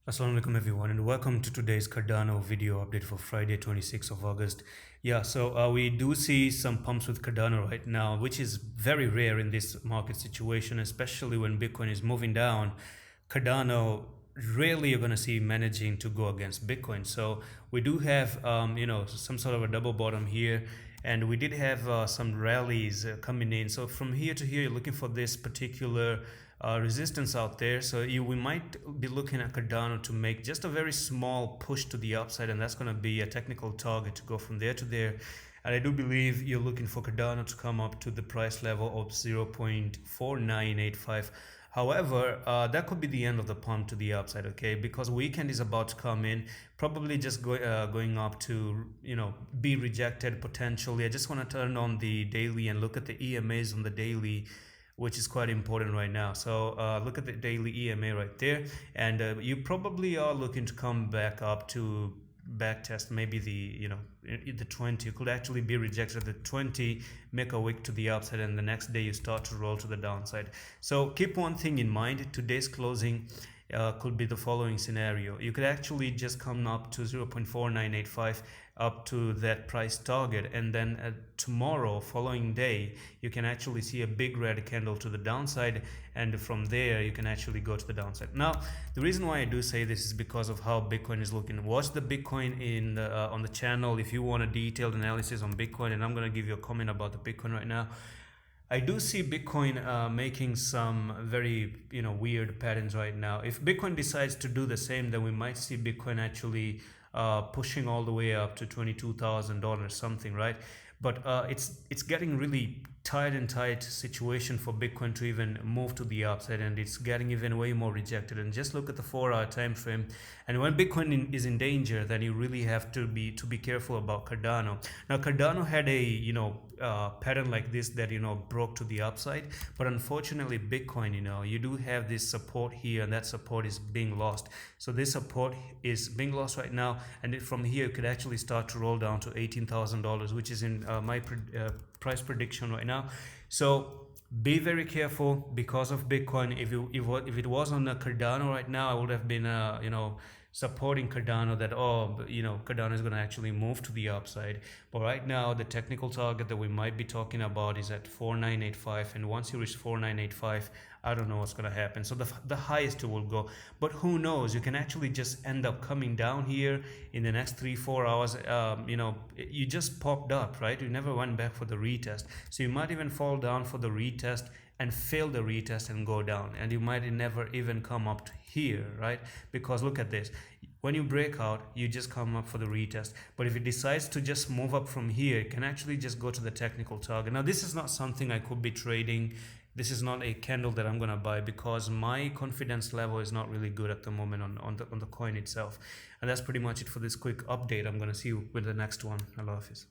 Assalamu alaikum everyone, and welcome to today's Cardano video update for Friday 26th of August. We do see some pumps with Cardano right now, which is very rare in this market situation, especially when Bitcoin is moving down. Cardano rarely you're going to see managing to go against Bitcoin. So we do have some sort of a double bottom here, and we did have some rallies coming in. So from here to here, you're looking for this particular resistance out there. So we might be looking at Cardano to make just a very small push to the upside, and that's going to be a technical target to go from there to there. And I do believe you're looking for Cardano to come up to the price level of 0.4985. However, that could be the end of the pump to the upside, okay? Because weekend is about to come in, probably just going up to, be rejected potentially. I just want to turn on the daily and look at the EMAs on the daily, which is quite important right now. So look at the daily EMA right there, and you probably are looking to come back up to back test maybe the 20. You could actually be rejected at the 20, make a wick to the upside, and the next day you start to roll to the downside. So keep one thing in mind: today's closing could be the following scenario. You could actually just come up to 0.4985 up to that price target, and then tomorrow, following day, you can actually see a big red candle to the downside, and from there you can actually go to the downside. Now, the reason why I do say this is because of how Bitcoin is looking. Watch the Bitcoin on the channel if you want a detailed analysis on Bitcoin, and I'm going to give you a comment about the Bitcoin right now. I do see Bitcoin making some very weird patterns right now. If Bitcoin decides to do the same, then we might see Bitcoin actually pushing all the way up to $22,000 something, right? But it's getting really tight situation for Bitcoin to even move to the upside, and it's getting even way more rejected. And just look at the 4-hour time frame, and when Bitcoin is in danger, then you really have to be careful about Cardano. Now Cardano had a pattern like this that broke to the upside, but unfortunately Bitcoin, you do have this support here, and that support is being lost. So this support is being lost right now, and from here you could actually start to roll down to $18,000, which is in my price prediction right now. So be very careful because of Bitcoin. If it was on a Cardano right now, I would have been supporting Cardano, that Cardano is going to actually move to the upside. But right now the technical target that we might be talking about is at 4985, and once you reach 4985, I don't know what's going to happen. So the highest it will go, but who knows, you can actually just end up coming down here in the next 3-4 hours. You just popped up, right? You never went back for the retest, so you might even fall down for the retest and fail the retest and go down, and you might never even come up to here, right? Because look at this, when you break out, you just come up for the retest. But if it decides to just move up from here, it can actually just go to the technical target. Now this is not something I could be trading. This is not a candle that I'm gonna buy, because my confidence level is not really good at the moment on the coin itself. And that's pretty much it for this quick update. I'm gonna see you with the next one. Allah Hafiz.